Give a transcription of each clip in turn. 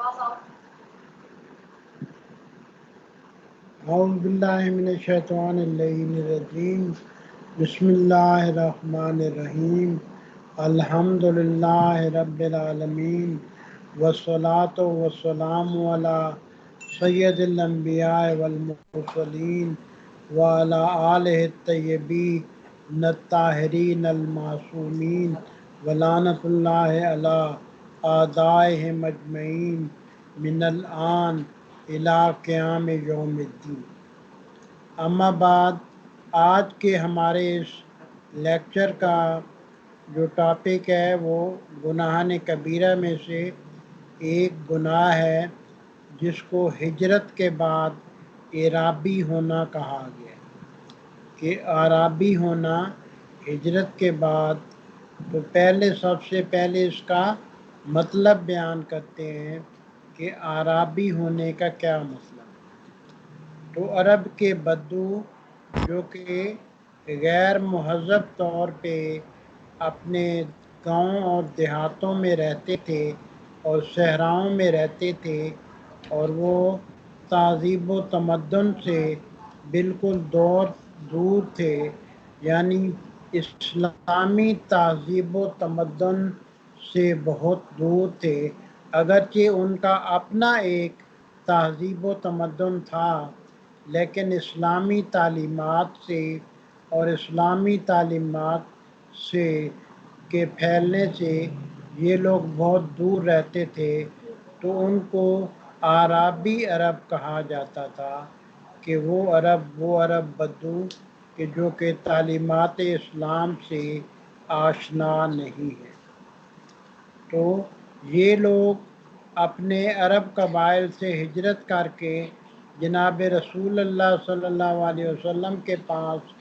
اعوذ باللہ من الشیطان الرجیم بسم اللہ الرحمن الرحیم الحمد للہ رب العالمین والصلاة والسلام علی سید الانبیاء والمرسلین وعلی آلہ الطیبین الطاہرین المعصومین ولعنۃ اللہ علی اعدائہم اجمعین من الآن الی قیام یوم الدین۔ اما بعد، آج کے ہمارے اس لیکچر کا جو ٹاپک ہے وہ گناہان کبیرہ میں سے ایک گناہ ہے جس کو ہجرت کے بعد اعرابی ہونا کہا گیا ہے کہ اعرابی ہونا ہجرت کے بعد۔ تو سب سے پہلے اس کا مطلب بیان کرتے ہیں کہ اعرابی ہونے کا کیا مطلب ہے۔ تو عرب کے بدو جو کہ غیر مہذب طور پہ اپنے گاؤں اور دیہاتوں میں رہتے تھے اور صحراؤں میں رہتے تھے، اور وہ تہذیب و تمدن سے بالکل دور تھے، یعنی اسلامی تہذیب و تمدن سے بہت دور تھے۔ اگرچہ ان کا اپنا ایک تہذیب و تمدن تھا، لیکن اسلامی تعلیمات سے اور اسلامی تعلیمات کے پھیلنے سے یہ لوگ بہت دور رہتے تھے، تو ان کو اعرابی عرب کہا جاتا تھا کہ وہ عرب بدو کہ جو کہ تعلیمات اسلام سے آشنا نہیں ہے۔ تو یہ لوگ اپنے عرب قبائل سے ہجرت کر کے جناب رسول اللہ صلی اللہ علیہ وسلم کے پاس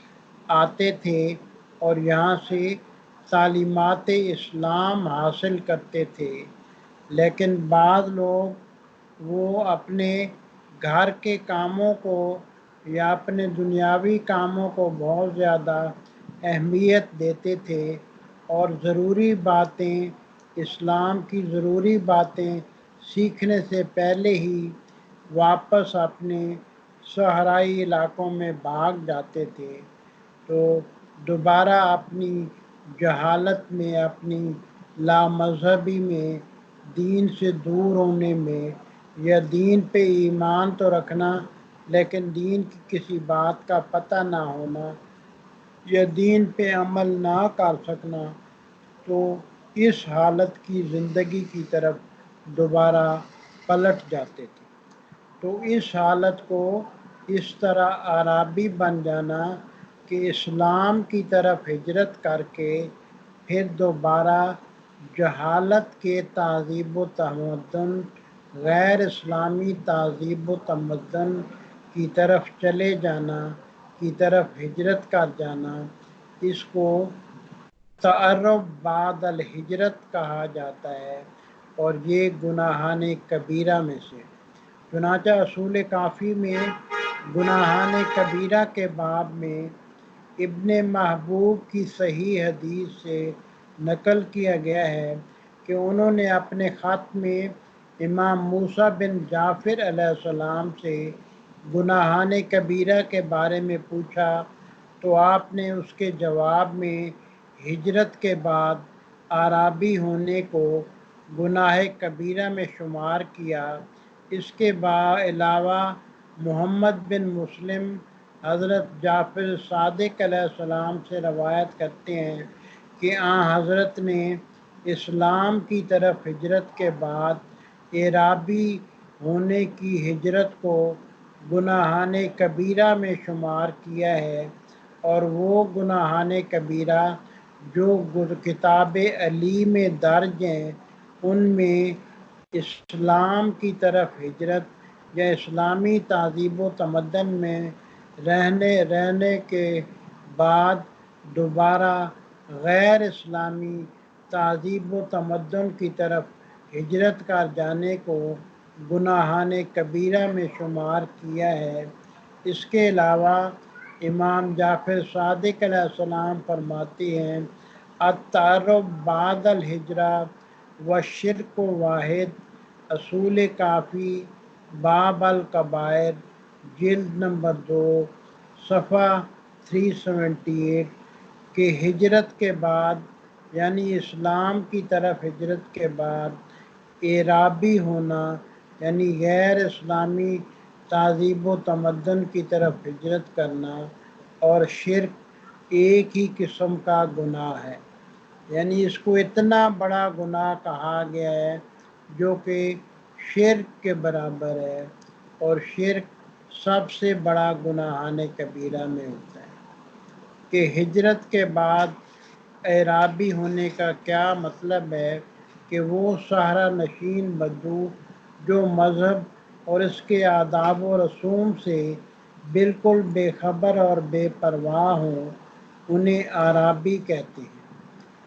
آتے تھے اور یہاں سے تعلیمات اسلام حاصل کرتے تھے، لیکن بعض لوگ وہ اپنے گھر کے کاموں کو یا اپنے دنیاوی کاموں کو بہت زیادہ اہمیت دیتے تھے، اور ضروری باتیں، اسلام کی ضروری باتیں سیکھنے سے پہلے ہی واپس اپنے صحرائی علاقوں میں بھاگ جاتے تھے۔ تو دوبارہ اپنی جہالت میں، اپنی لامذہبی میں، دین سے دور ہونے میں، یا دین پہ ایمان تو رکھنا لیکن دین کی کسی بات کا پتہ نہ ہونا، یا دین پہ عمل نہ کر سکنا، تو اس حالت کی زندگی کی طرف دوبارہ پلٹ جاتے تھے۔ تو اس حالت کو اس طرح اعرابی بن جانا کہ اسلام کی طرف ہجرت کر کے پھر دوبارہ جہالت کے تہذیب و تمدن، غیر اسلامی تہذیب و تمدن کی طرف چلے جانا، کی طرف ہجرت کر جانا، اس کو تعرب بعد الہجرت کہا جاتا ہے، اور یہ گناہان کبیرہ میں سے۔ چنانچہ اصول کافی میں گناہان کبیرہ کے باب میں ابن محبوب کی صحیح حدیث سے نقل کیا گیا ہے کہ انہوں نے اپنے خط میں امام موسیٰ بن جعفر علیہ السلام سے گناہان کبیرہ کے بارے میں پوچھا، تو آپ نے اس کے جواب میں ہجرت کے بعد اعرابی ہونے کو گناہ کبیرہ میں شمار کیا۔ اس کے علاوہ محمد بن مسلم حضرت جعفر صادق علیہ السلام سے روایت کرتے ہیں کہ حضرت نے اسلام کی طرف ہجرت کے بعد اعرابی ہونے کی ہجرت کو گناہان کبیرہ میں شمار کیا ہے، اور وہ گناہان کبیرہ جو کتاب علی میں درج ہیں ان میں اسلام کی طرف ہجرت یا اسلامی تہذیب و تمدن میں رہنے کے بعد دوبارہ غیر اسلامی تہذیب و تمدن کی طرف ہجرت کر جانے کو گناہان کبیرہ میں شمار کیا ہے۔ اس کے علاوہ امام جعفر صادق علیہ السلام فرماتے ہیں التعرب بعد الہجرہ والشرک واحد، اصول کافی باب الکبائر جلد نمبر 2 صفحہ 378 کہ ہجرت کے بعد یعنی اسلام کی طرف ہجرت کے بعد اعرابی ہونا یعنی غیر اسلامی تہذیب و تمدن کی طرف ہجرت کرنا اور شرک ایک ہی قسم کا گناہ ہے، یعنی اس کو اتنا بڑا گناہ کہا گیا ہے جو کہ شرک کے برابر ہے، اور شرک سب سے بڑا گناہان کبیرہ میں ہوتا ہے۔ کہ ہجرت کے بعد اعرابی ہونے کا کیا مطلب ہے کہ وہ صحرا نشین بدو جو مذہب اور اس کے آداب و رسوم سے بالکل بے خبر اور بے پرواہ ہوں، انہیں اعرابی کہتے ہیں۔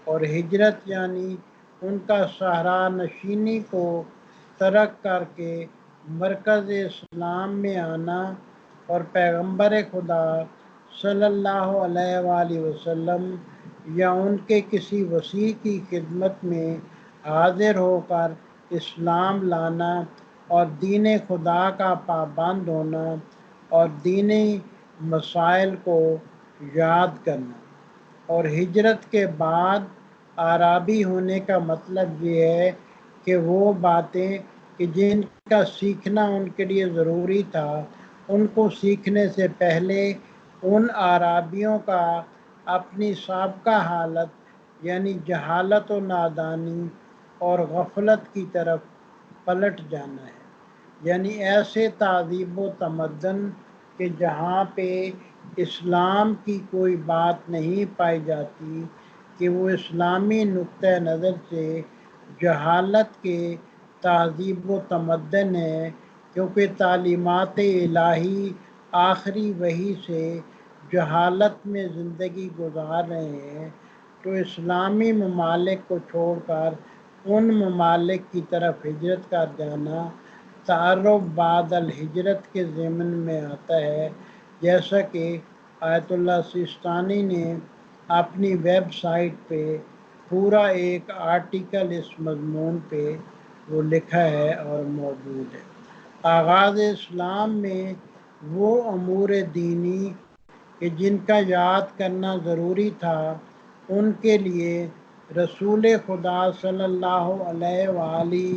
اور ہجرت یعنی ان کا صحرا نشینی کو ترک کر کے مرکز اسلام میں آنا اور پیغمبر خدا صلی اللہ علیہ وآلہ وسلم یا ان کے کسی وصی کی خدمت میں حاضر ہو کر اسلام لانا اور دین خدا کا پابند ہونا اور دینی مسائل کو یاد کرنا۔ اور ہجرت کے بعد اعرابی ہونے کا مطلب یہ ہے کہ وہ باتیں کہ جن کا سیکھنا ان کے لیے ضروری تھا ان کو سیکھنے سے پہلے ان اعرابیوں کا اپنی سابقہ حالت یعنی جہالت و نادانی اور غفلت کی طرف پلٹ جانا ہے، یعنی ایسے تہذیب و تمدن کہ جہاں پہ اسلام کی کوئی بات نہیں پائی جاتی، کہ وہ اسلامی نقطہ نظر سے جہالت کے تہذیب و تمدن ہے، کیونکہ تعلیمات الہی آخری وحی سے جہالت میں زندگی گزار رہے ہیں، تو اسلامی ممالک کو چھوڑ کر ان ممالک کی طرف ہجرت کر جانا تعارف بعد الہجرت کے ضمن میں آتا ہے، جیسا کہ آیت اللہ سیستانی نے اپنی ویب سائٹ پہ پورا ایک آرٹیکل اس مضمون پہ وہ لکھا ہے اور موجود ہے۔ آغاز اسلام میں وہ امور دینی کہ جن کا یاد کرنا ضروری تھا ان کے لیے رسول خدا صلی اللہ علیہ وآلہ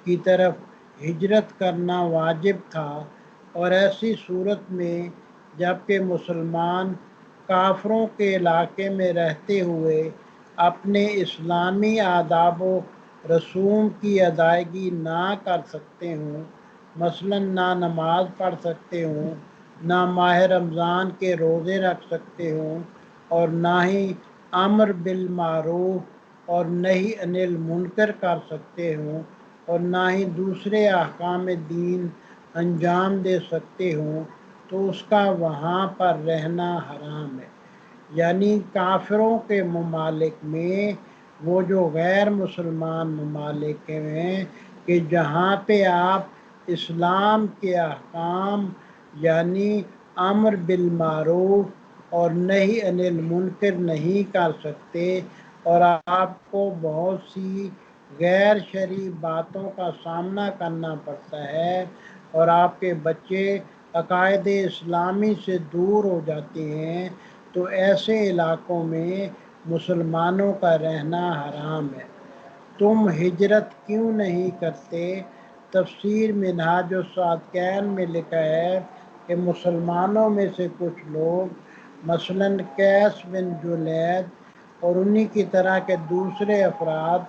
کی طرف ہجرت کرنا واجب تھا، اور ایسی صورت میں جب کہ مسلمان کافروں کے علاقے میں رہتے ہوئے اپنے اسلامی آداب و رسوم کی ادائیگی نہ کر سکتے ہوں، مثلاً نہ نماز پڑھ سکتے ہوں، نہ ماہ رمضان کے روزے رکھ سکتے ہوں، اور نہ ہی امر بالمعروف اور نہی عن المنکر کر سکتے ہوں، اور نہ ہی دوسرے احکام دین انجام دے سکتے ہوں، تو اس کا وہاں پر رہنا حرام ہے، یعنی کافروں کے ممالک میں وہ جو غیر مسلمان ممالک ہیں کہ جہاں پہ آپ اسلام کے احکام یعنی امر بالمعروف اور نہی عن المنکر نہیں کر سکتے، اور آپ کو بہت سی غیر شرعی باتوں کا سامنا کرنا پڑتا ہے، اور آپ کے بچے عقائد اسلامی سے دور ہو جاتے ہیں، تو ایسے علاقوں میں مسلمانوں کا رہنا حرام ہے۔ تم ہجرت کیوں نہیں کرتے؟ تفسیر منہاج الصادقین میں لکھا ہے کہ مسلمانوں میں سے کچھ لوگ مثلاً قیس بن جلید اور انہی کی طرح کے دوسرے افراد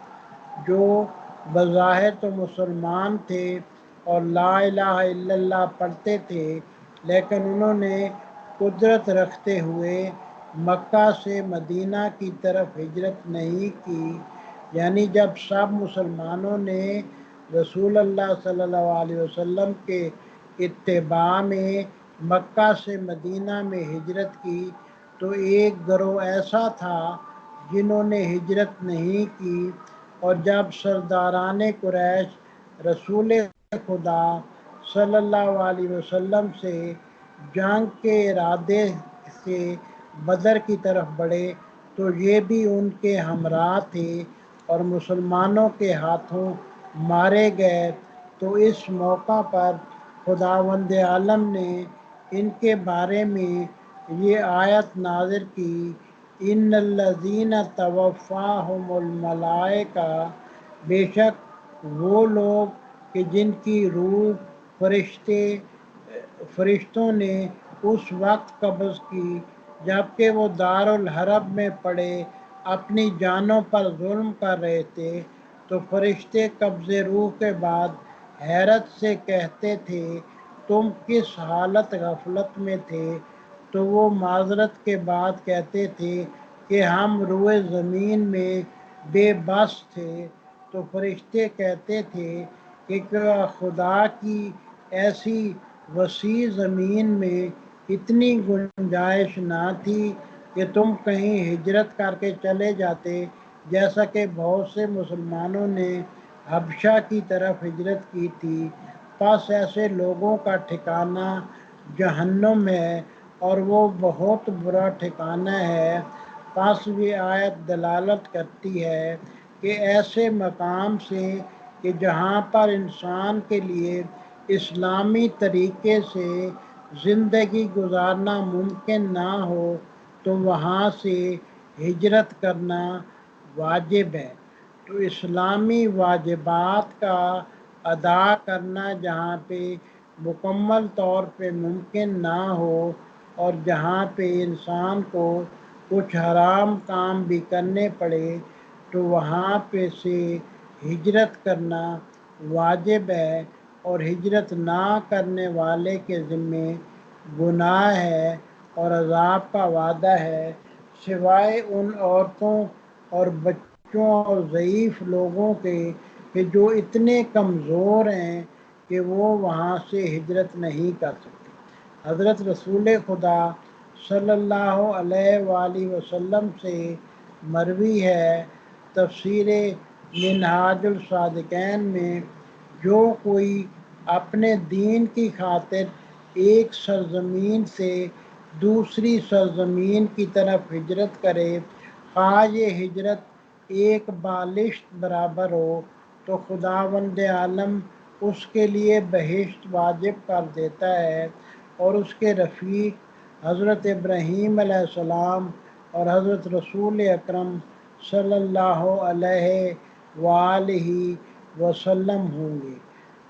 جو بظاہر تو مسلمان تھے اور لا الہ الا اللہ پڑھتے تھے، لیکن انہوں نے قدرت رکھتے ہوئے مکہ سے مدینہ کی طرف ہجرت نہیں کی، یعنی جب سب مسلمانوں نے رسول اللہ صلی اللہ علیہ وسلم کے اتباع میں مکہ سے مدینہ میں ہجرت کی، تو ایک گروہ ایسا تھا جنہوں نے ہجرت نہیں کی، اور جب سرداران قریش رسول خدا صلی اللہ علیہ وسلم سے جنگ کے ارادے سے بدر کی طرف بڑھے تو یہ بھی ان کے ہمراہ تھے اور مسلمانوں کے ہاتھوں مارے گئے، تو اس موقع پر خداوند عالم نے ان کے بارے میں یہ آیت نازل کی، ان الذین توفاہم الملائکہ، بے شک وہ لوگ کہ جن کی روح فرشتوں نے اس وقت قبض کی جبکہ وہ دارالحرب میں پڑے اپنی جانوں پر ظلم کر رہے تھے، تو فرشتے قبض روح کے بعد حیرت سے کہتے تھے تم کس حالت غفلت میں تھے؟ تو وہ معذرت کے بعد کہتے تھے کہ ہم روئے زمین میں بے بس تھے۔ تو فرشتے کہتے تھے کہ کیا خدا کی ایسی وسیع زمین میں اتنی گنجائش نہ تھی کہ تم کہیں ہجرت کر کے چلے جاتے، جیسا کہ بہت سے مسلمانوں نے حبشہ کی طرف ہجرت کی تھی۔ پس ایسے لوگوں کا ٹھکانہ جہنم ہے اور وہ بہت برا ٹھکانہ ہے۔ پس یہ آیت دلالت کرتی ہے کہ ایسے مقام سے کہ جہاں پر انسان کے لیے اسلامی طریقے سے زندگی گزارنا ممکن نہ ہو تو وہاں سے ہجرت کرنا واجب ہے۔ تو اسلامی واجبات کا ادا کرنا جہاں پہ مکمل طور پہ ممکن نہ ہو اور جہاں پہ انسان کو کچھ حرام کام بھی کرنے پڑے تو وہاں پہ سے ہجرت کرنا واجب ہے، اور ہجرت نہ کرنے والے کے ذمے گناہ ہے اور عذاب کا وعدہ ہے، سوائے ان عورتوں اور بچوں اور ضعیف لوگوں کے کہ جو اتنے کمزور ہیں کہ وہ وہاں سے ہجرت نہیں کر سکتے۔ حضرت رسول خدا صلی اللہ علیہ وآلہ وسلم سے مروی ہے تفسیر منہاج الصادقین میں، جو کوئی اپنے دین کی خاطر ایک سرزمین سے دوسری سرزمین کی طرف ہجرت کرے، خواہ یہ ہجرت ایک بالشت برابر ہو، تو خداوند عالم اس کے لیے بہشت واجب کر دیتا ہے، اور اس کے رفیق حضرت ابراہیم علیہ السلام اور حضرت رسول اکرم صلی اللہ علیہ وآلہ وسلم ہوں گے۔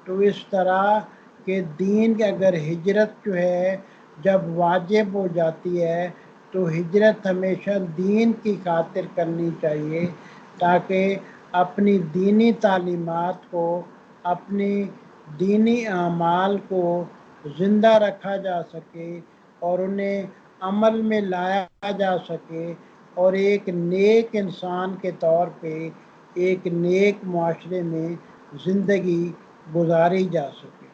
تو اس طرح کہ دین کی اگر ہجرت جو ہے جب واجب ہو جاتی ہے تو ہجرت ہمیشہ دین کی خاطر کرنی چاہیے، تاکہ اپنی دینی تعلیمات کو، اپنی دینی اعمال کو زندہ رکھا جا سکے اور انہیں عمل میں لایا جا سکے، اور ایک نیک انسان کے طور پہ ایک نیک معاشرے میں زندگی گزاری جا سکے۔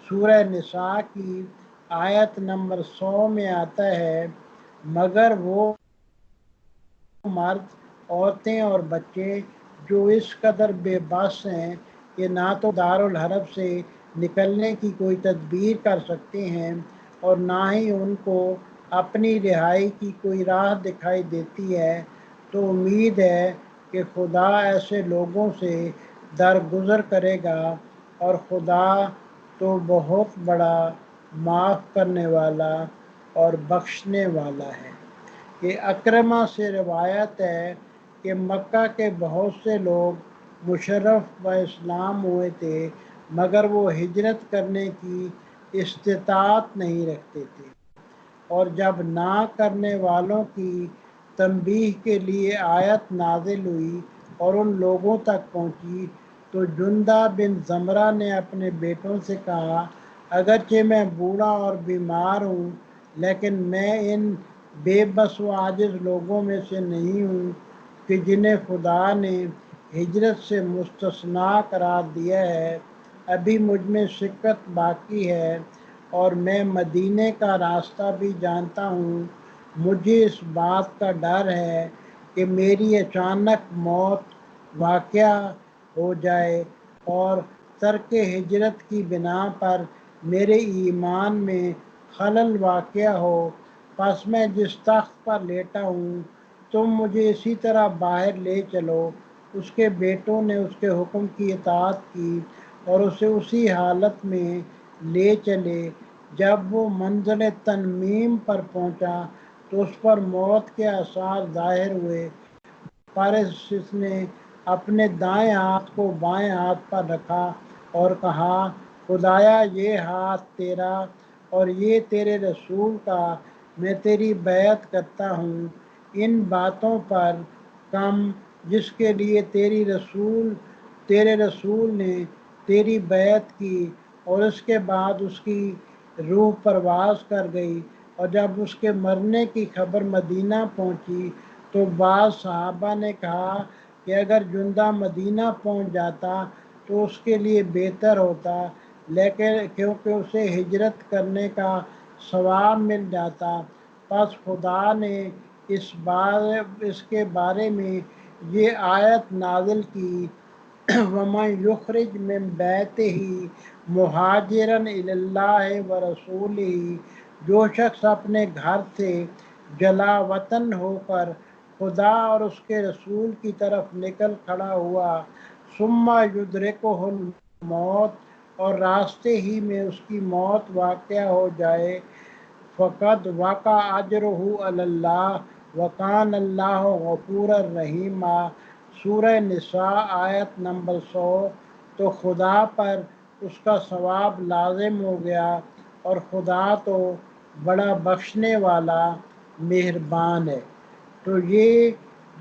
سورہ نساء کی آیت نمبر 100 میں آتا ہے، مگر وہ مرد، عورتیں اور بچے جو اس قدر بے بس ہیں کہ نہ تو دارالحرب سے نکلنے کی کوئی تدبیر کر سکتے ہیں اور نہ ہی ان کو اپنی رہائی کی کوئی راہ دکھائی دیتی ہے، تو امید ہے کہ خدا ایسے لوگوں سے درگزر کرے گا، اور خدا تو بہت بڑا معاف کرنے والا اور بخشنے والا ہے۔ کہ اکرمہ سے روایت ہے کہ مکہ کے بہت سے لوگ مشرف و اسلام ہوئے تھے، مگر وہ ہجرت کرنے کی استطاعت نہیں رکھتے تھے، اور جب نہ کرنے والوں کی تنبیہ کے لیے آیت نازل ہوئی اور ان لوگوں تک پہنچی تو جندہ بن زمرہ نے اپنے بیٹوں سے کہا، اگرچہ میں بوڑھا اور بیمار ہوں لیکن میں ان بے بس و عاجز لوگوں میں سے نہیں ہوں کہ جنہیں خدا نے ہجرت سے مستثنیٰ قرار دیا ہے۔ ابھی مجھ میں شقت باقی ہے اور میں مدینے کا راستہ بھی جانتا ہوں۔ مجھے اس بات کا ڈر ہے کہ میری اچانک موت واقع ہو جائے اور ترک ہجرت کی بنا پر میرے ایمان میں خلل واقع ہو، پس میں جس تخت پر لیٹا ہوں تم مجھے اسی طرح باہر لے چلو۔ اس کے بیٹوں نے اس کے حکم کی اطاعت کی اور اسے اسی حالت میں لے چلے۔ جب وہ منزل تنمیم پر پہنچا تو اس پر موت کے آثار ظاہر ہوئے، پر اس نے اپنے دائیں ہاتھ کو بائیں ہاتھ پر رکھا اور کہا، خدایا یہ ہاتھ تیرا اور یہ تیرے رسول کا، میں تیری بیعت کرتا ہوں ان باتوں پر کم جس کے لیے تیرے رسول نے تیری بیعت کی۔ اور اس کے بعد اس کی روح پرواز کر گئی، اور جب اس کے مرنے کی خبر مدینہ پہنچی تو بعض صحابہ نے کہا کہ اگر جندہ مدینہ پہنچ جاتا تو اس کے لیے بہتر ہوتا، لیکن کیونکہ اسے ہجرت کرنے کا ثواب مل جاتا۔ پس خدا نے اس کے بارے میں یہ آیت نازل کی، وَمَن يُخْرِجْ مِن بَيْتِهِ مُهَاجِرًا إِلَى اللَّهِ وَرَسُولِهِ، جو شخص اپنے گھر سے جلا وطن ہو کر خدا اور اس کے رسول کی طرف نکل کھڑا ہوا، ثم يدركه الموت، اور راستے ہی میں اس کی موت واقع ہو جائے، فقد وقع اجرہ علی اللہ وکان اللہ غفورا رحیما۔ سورہ نساء آیت نمبر 100۔ تو خدا پر اس کا ثواب لازم ہو گیا، اور خدا تو بڑا بخشنے والا مہربان ہے۔ تو یہ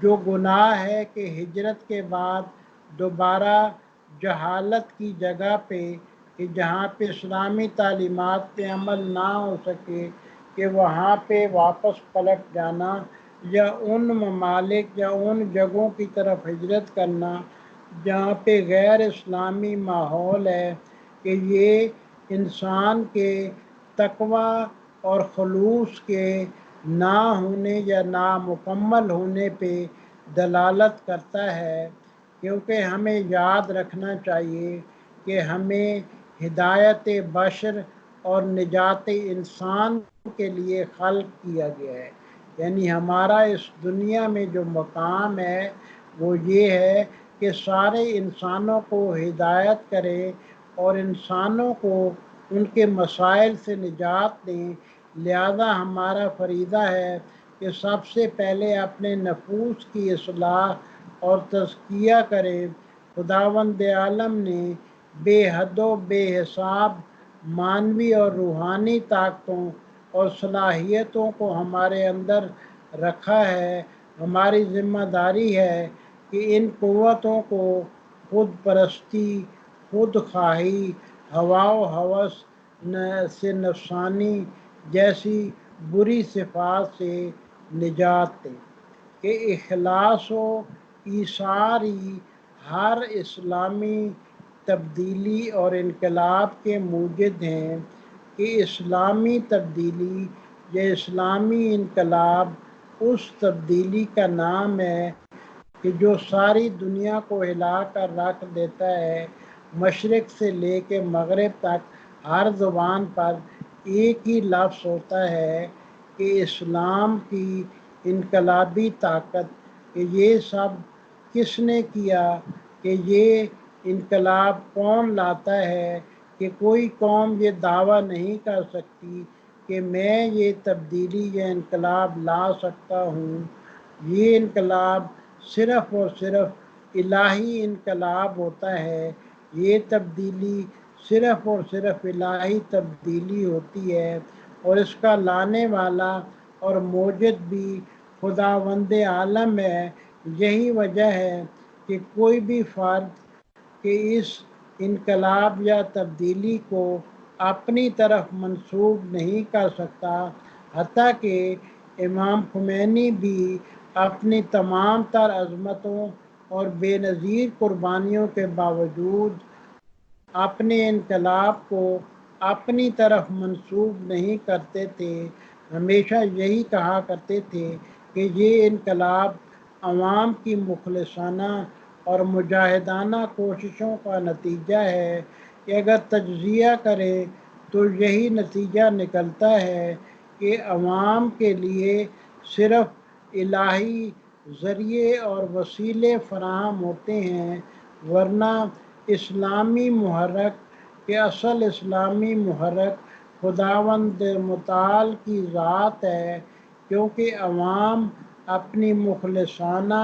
جو گناہ ہے کہ ہجرت کے بعد دوبارہ جہالت کی جگہ پہ، کہ جہاں پہ اسلامی تعلیمات پہ عمل نہ ہو سکے، کہ وہاں پہ واپس پلٹ جانا، یا ان ممالک یا ان جگہوں کی طرف ہجرت کرنا جہاں پہ غیر اسلامی ماحول ہے، کہ یہ انسان کے تقوی اور خلوص کے نہ ہونے یا نامکمل ہونے پہ دلالت کرتا ہے۔ کیونکہ ہمیں یاد رکھنا چاہیے کہ ہمیں ہدایت بشر اور نجات انسان کے لیے خلق کیا گیا ہے، یعنی ہمارا اس دنیا میں جو مقام ہے وہ یہ ہے کہ سارے انسانوں کو ہدایت کرے اور انسانوں کو ان کے مسائل سے نجات دیں۔ لہذا ہمارا فریضہ ہے کہ سب سے پہلے اپنے نفوس کی اصلاح اور تزکیہ کریں۔ خداوند عالم نے بے حد و بے حساب معنوی اور روحانی طاقتوں اور صلاحیتوں کو ہمارے اندر رکھا ہے۔ ہماری ذمہ داری ہے کہ ان قوتوں کو خود پرستی، خود خواہی، ہوا و ہوس سے نفسانی جیسی بری صفات سے نجات دیں، کہ اخلاص و ایثار ہی ہر اسلامی تبدیلی اور انقلاب کے موجد ہیں، کہ اسلامی تبدیلی یا اسلامی انقلاب اس تبدیلی کا نام ہے کہ جو ساری دنیا کو ہلا کر رکھ دیتا ہے۔ مشرق سے لے کے مغرب تک ہر زبان پر ایک ہی لفظ ہوتا ہے کہ اسلام کی انقلابی طاقت، کہ یہ سب کس نے کیا، کہ یہ انقلاب کون لاتا ہے، کہ کوئی قوم یہ دعویٰ نہیں کر سکتی کہ میں یہ تبدیلی یا انقلاب لا سکتا ہوں۔ یہ انقلاب صرف اور صرف الہی انقلاب ہوتا ہے، یہ تبدیلی صرف اور صرف الہی تبدیلی ہوتی ہے، اور اس کا لانے والا اور موجد بھی خداوند عالم ہے۔ یہی وجہ ہے کہ کوئی بھی فرد کہ اس انقلاب یا تبدیلی کو اپنی طرف منسوب نہیں کر سکتا، حتیٰ کہ امام خمینی بھی اپنی تمام تر عظمتوں اور بے نظیر قربانیوں کے باوجود اپنے انقلاب کو اپنی طرف منسوب نہیں کرتے تھے۔ ہمیشہ یہی کہا کرتے تھے کہ یہ انقلاب عوام کی مخلصانہ اور مجاہدانہ کوششوں کا نتیجہ ہے، کہ اگر تجزیہ کریں تو یہی نتیجہ نکلتا ہے کہ عوام کے لیے صرف الہی ذریعے اور وسیلے فراہم ہوتے ہیں، ورنہ اسلامی محرک کہ اصل اسلامی محرک خداوند متعال کی ذات ہے، کیونکہ عوام اپنی مخلصانہ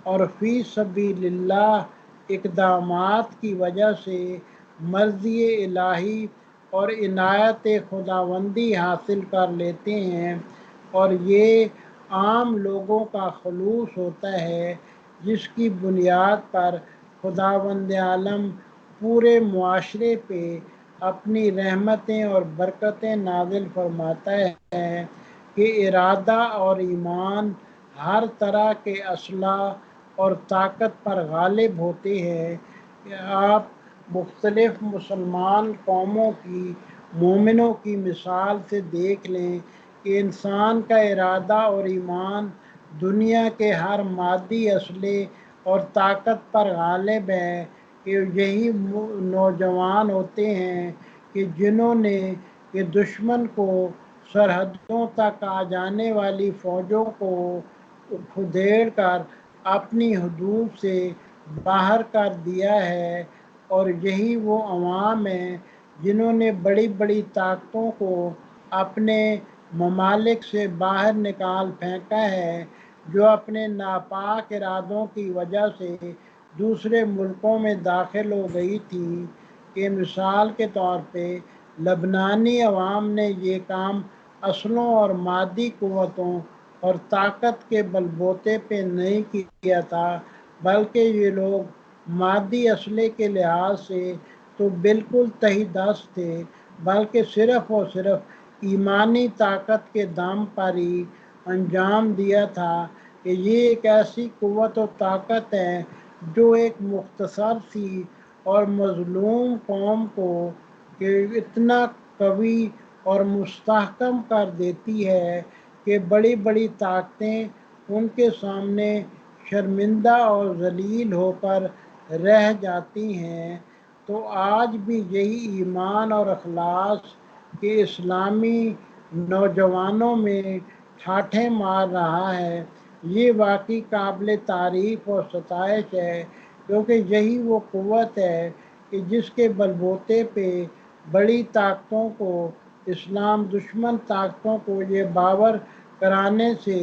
اور فی سبیل اللہ اقدامات کی وجہ سے مرضی الہی اور عنایت خداوندی حاصل کر لیتے ہیں، اور یہ عام لوگوں کا خلوص ہوتا ہے، جس کی بنیاد پر خداوند عالم پورے معاشرے پہ اپنی رحمتیں اور برکتیں نازل فرماتا ہے کہ ارادہ اور ایمان ہر طرح کے اسلحہ اور طاقت پر غالب ہوتے ہیں۔ کہ آپ مختلف مسلمان قوموں کی مومنوں کی مثال سے دیکھ لیں کہ انسان کا ارادہ اور ایمان دنیا کے ہر مادی اسلحے اور طاقت پر غالب ہے، کہ یہی نوجوان ہوتے ہیں کہ جنہوں نے کہ دشمن کو سرحدوں تک آ جانے والی فوجوں کو کھدیڑ کر اپنی حدود سے باہر کر دیا ہے، اور یہی وہ عوام ہیں جنہوں نے بڑی بڑی طاقتوں کو اپنے ممالک سے باہر نکال پھینکا ہے، جو اپنے ناپاک ارادوں کی وجہ سے دوسرے ملکوں میں داخل ہو گئی تھی۔ کہ مثال کے طور پہ لبنانی عوام نے یہ کام اسلحوں اور مادی قوتوں اور طاقت کے بل بوتے پہ نہیں کیا تھا، بلکہ یہ لوگ مادی اسلحے کے لحاظ سے تو بالکل تہی دست تھے، بلکہ صرف اور صرف ایمانی طاقت کے دم پر ہی انجام دیا تھا کہ یہ ایک ایسی قوت و طاقت ہے جو ایک مختصر سی اور مظلوم قوم کو کہ اتنا قوی اور مستحکم کر دیتی ہے کہ بڑی بڑی طاقتیں ان کے سامنے شرمندہ اور ذلیل ہو کر رہ جاتی ہیں۔ تو آج بھی یہی ایمان اور اخلاص کے اسلامی نوجوانوں میں ٹھاٹھیں مار رہا ہے، یہ واقعی قابل تعریف اور ستائش ہے، کیونکہ یہی وہ قوت ہے کہ جس کے بل بوتے پہ بڑی طاقتوں کو اسلام دشمن طاقتوں کو یہ باور کرانے سے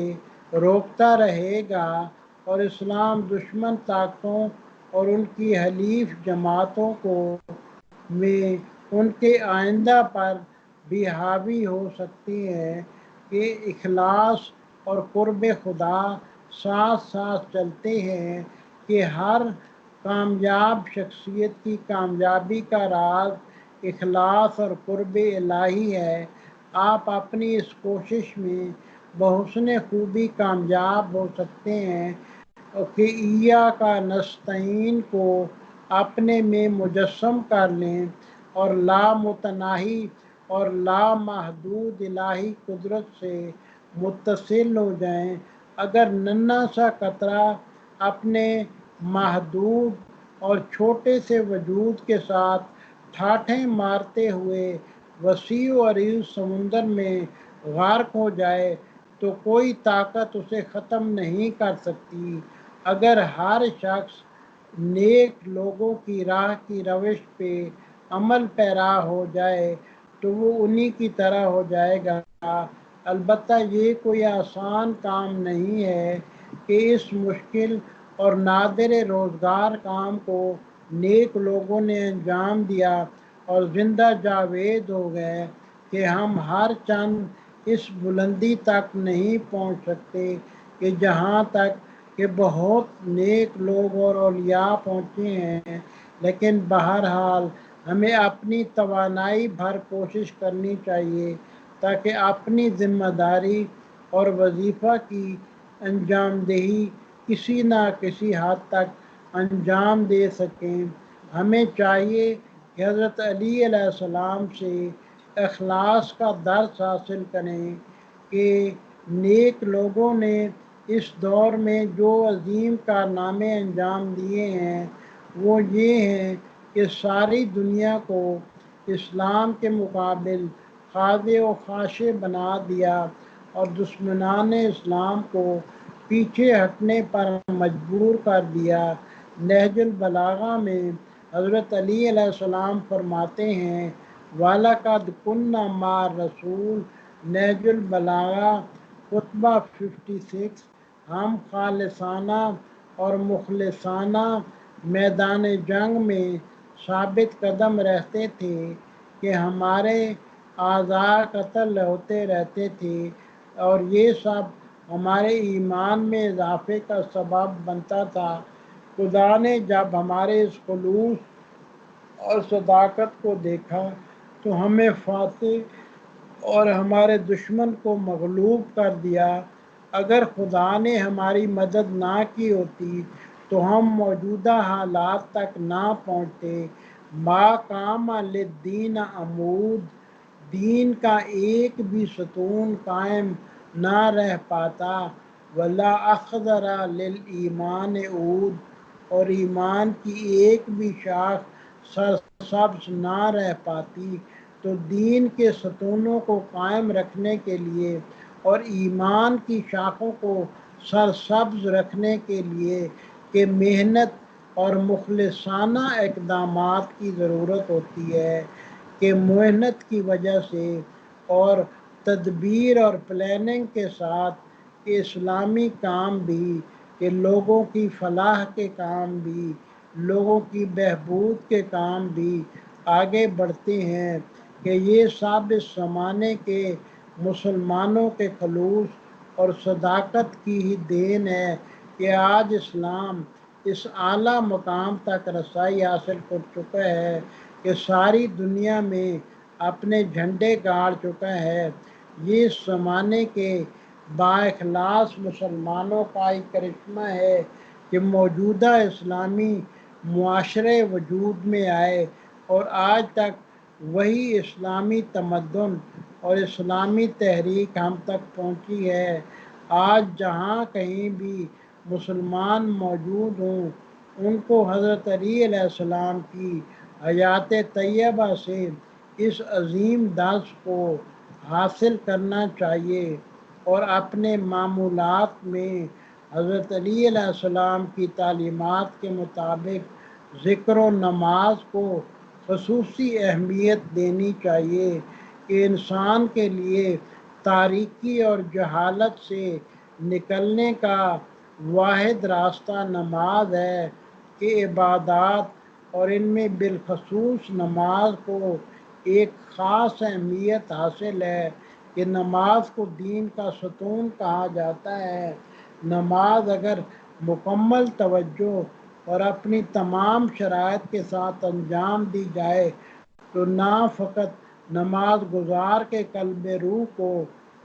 روکتا رہے گا، اور اسلام دشمن طاقتوں اور ان کی حلیف جماعتوں کو میں ان کے آئندہ پر بھی حاوی ہو سکتی ہے، کہ اخلاص اور قرب خدا ساتھ ساتھ چلتے ہیں، کہ ہر کامیاب شخصیت کی کامیابی کا راز اخلاص اور قرب الہی ہے۔ آپ اپنی اس کوشش میں بحسن خوبی کامیاب ہو سکتے ہیں کہ ایاک نستعین کو اپنے میں مجسم کر لیں اور لامتناہی اور لامحدود الہی قدرت سے متصل ہو جائیں۔ اگر ننھا سا قطرہ اپنے محدود اور چھوٹے سے وجود کے ساتھ ٹھاٹھیں مارتے ہوئے وسیع و عریض سمندر میں غرق ہو جائے تو کوئی طاقت اسے ختم نہیں کر سکتی۔ اگر ہر شخص نیک لوگوں کی راہ کی روش پہ عمل پیرا ہو جائے تو وہ انہی کی طرح ہو جائے گا۔ البتہ یہ کوئی آسان کام نہیں ہے کہ اس مشکل اور نادر روزگار کام کو نیک لوگوں نے انجام دیا اور زندہ جاوید ہو گئے، کہ ہم ہر چند اس بلندی تک نہیں پہنچ سکتے کہ جہاں تک کہ بہت نیک لوگ اور اولیاء پہنچے ہیں، لیکن بہرحال ہمیں اپنی توانائی بھر کوشش کرنی چاہیے تاکہ اپنی ذمہ داری اور وظیفہ کی انجام دہی کسی نہ کسی حد تک انجام دے سکیں۔ ہمیں چاہیے کہ حضرت علی علیہ السلام سے اخلاص کا درس حاصل کریں، کہ نیک لوگوں نے اس دور میں جو عظیم کارنامے انجام دیے ہیں وہ یہ ہیں کہ ساری دنیا کو اسلام کے مقابل خاضع و خاشع بنا دیا اور دشمنان اسلام کو پیچھے ہٹنے پر مجبور کر دیا۔ نہج البلاغہ میں حضرت علی علیہ السلام فرماتے ہیں وَلَقَدْ كُنَّا مَعَ الرَّسُولِ نہج البلاغہ خطبہ 56، ہم خالصانہ اور مخلصانہ میدان جنگ میں ثابت قدم رہتے تھے کہ ہمارے اعضاء قتل ہوتے رہتے تھے اور یہ سب ہمارے ایمان میں اضافے کا سبب بنتا تھا۔ خدا نے جب ہمارے اس خلوص اور صداقت کو دیکھا تو ہمیں فاتح اور ہمارے دشمن کو مغلوب کر دیا۔ اگر خدا نے ہماری مدد نہ کی ہوتی تو ہم موجودہ حالات تک نہ پہنچتے۔ ما قام للدین عمود، دین کا ایک بھی ستون قائم نہ رہ پاتا، ولا اخضر للایمان عود، اور ایمان کی ایک بھی شاخ سرسبز نہ رہ پاتی۔ تو دین کے ستونوں کو قائم رکھنے کے لیے اور ایمان کی شاخوں کو سرسبز رکھنے کے لیے کہ محنت اور مخلصانہ اقدامات کی ضرورت ہوتی ہے، کہ محنت کی وجہ سے اور تدبیر اور پلاننگ کے ساتھ کہ اسلامی کام بھی، کہ لوگوں کی فلاح کے کام بھی، لوگوں کی بہبود کے کام بھی آگے بڑھتے ہیں، کہ یہ سب اس زمانے کے مسلمانوں کے خلوص اور صداقت کی ہی دین ہے کہ آج اسلام اس اعلیٰ مقام تک رسائی حاصل کر چکا ہے کہ ساری دنیا میں اپنے جھنڈے گاڑ چکا ہے۔ یہ اس زمانے کے بااخلاص مسلمانوں کا ایک کرشمہ ہے کہ موجودہ اسلامی معاشرے وجود میں آئے اور آج تک وہی اسلامی تمدن اور اسلامی تحریک ہم تک پہنچی ہے۔ آج جہاں کہیں بھی مسلمان موجود ہوں ان کو حضرت علی علیہ السلام کی حیات طیبہ سے اس عظیم درس کو حاصل کرنا چاہیے اور اپنے معمولات میں حضرت علی علیہ السلام کی تعلیمات کے مطابق ذکر و نماز کو خصوصی اہمیت دینی چاہیے کہ انسان کے لیے تاریکی اور جہالت سے نکلنے کا واحد راستہ نماز ہے، کہ عبادات اور ان میں بالخصوص نماز کو ایک خاص اہمیت حاصل ہے کہ نماز کو دین کا ستون کہا جاتا ہے۔ نماز اگر مکمل توجہ اور اپنی تمام شرائط کے ساتھ انجام دی جائے تو نہ فقط نماز گزار کے قلب روح کو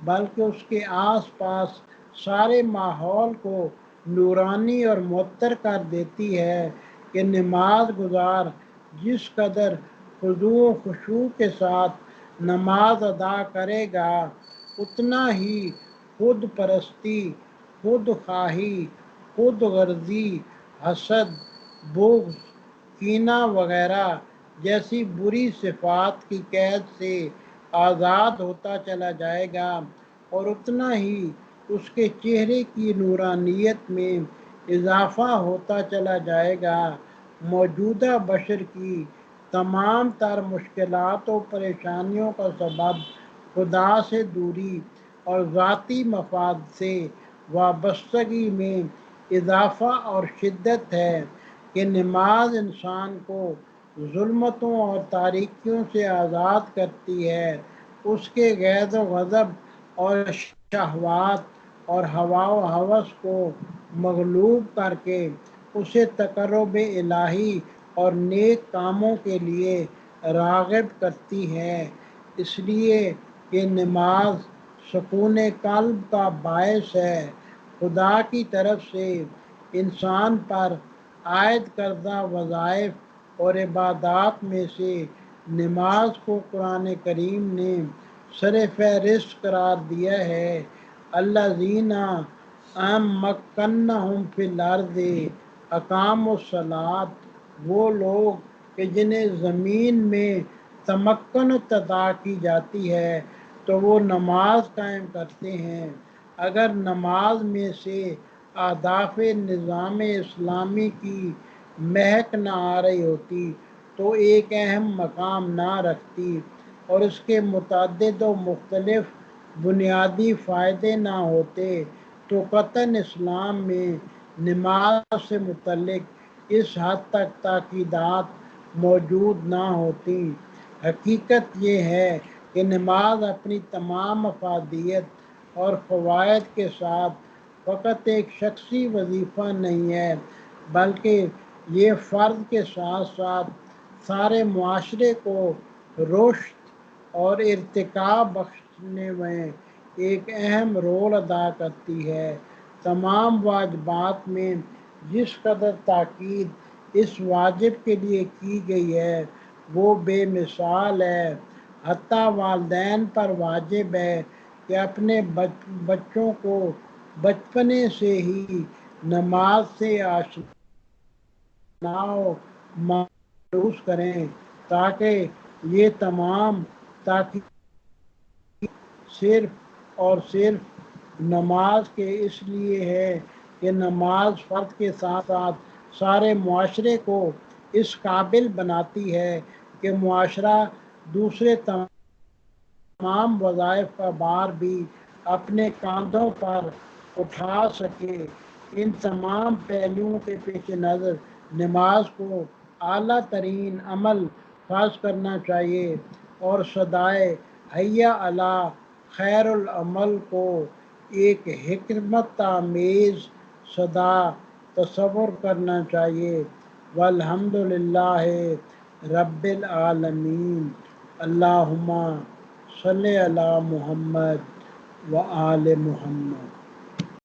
بلکہ اس کے آس پاس سارے ماحول کو نورانی اور معطر کر دیتی ہے، کہ نماز گزار جس قدر خضوع و خشوع کے ساتھ نماز ادا کرے گا اتنا ہی خود پرستی، خود خواہی، خود غرضی، حسد، بغض، کینہ وغیرہ جیسی بری صفات کی قید سے آزاد ہوتا چلا جائے گا اور اتنا ہی اس کے چہرے کی نورانیت میں اضافہ ہوتا چلا جائے گا۔ موجودہ بشر کی تمام تر مشکلات و پریشانیوں کا سبب خدا سے دوری اور ذاتی مفاد سے وابستگی میں اضافہ اور شدت ہے، کہ نماز انسان کو ظلمتوں اور تاریکیوں سے آزاد کرتی ہے، اس کے غیظ و غضب اور شہوات اور ہوا و ہوس کو مغلوب کر کے اسے تقرب الہی اور نیک کاموں کے لیے راغب کرتی ہے۔ اس لیے کہ نماز سکون قلب کا باعث ہے۔ خدا کی طرف سے انسان پر عائد کردہ وظائف اور عبادات میں سے نماز کو قرآن کریم نے سر فہرست قرار دیا ہے۔ الذین مکنہم فی الارض اقاموا الصلاۃ، وہ لوگ کہ جنہیں زمین میں تمکنت عطا کی جاتی ہے تو وہ نماز قائم کرتے ہیں۔ اگر نماز میں سے اہداف نظام اسلامی کی مہک نہ آ رہی ہوتی تو ایک اہم مقام نہ رکھتی اور اس کے متعدد و مختلف بنیادی فائدے نہ ہوتے تو قطعاً اسلام میں نماز سے متعلق اس حد تک تاکیدات موجود نہ ہوتی۔ حقیقت یہ ہے کہ نماز اپنی تمام افادیت اور فوائد کے ساتھ فقط ایک شخصی وظیفہ نہیں ہے، بلکہ یہ فرد کے ساتھ ساتھ سارے معاشرے کو رشد اور ارتقاء بخشنے میں ایک اہم رول ادا کرتی ہے۔ تمام واجبات میں جس قدر تاکید اس واجب کے لیے کی گئی ہے وہ بے مثال ہے۔ حتیٰ والدین پر واجب ہے کہ اپنے بچوں کو بچپنے سے ہی نماز سے آشنا و مانوس کریں تاکہ یہ تمام تاکید صرف اور صرف نماز کے اس لیے ہے کہ نماز فرد کے ساتھ ساتھ سارے معاشرے کو اس قابل بناتی ہے کہ معاشرہ دوسرے تمام وظائف کا بار بھی اپنے کاندھوں پر اٹھا سکے۔ ان تمام پہلوؤں کے پیش نظر نماز کو اعلیٰ ترین عمل فرض کرنا چاہیے اور صدائے حی علی خیر العمل کو ایک حکمت آمیز صدا تصور کرنا چاہیے۔ والحمد للہ رب العالمین۔ اللہم صلی علی محمد و آل محمد۔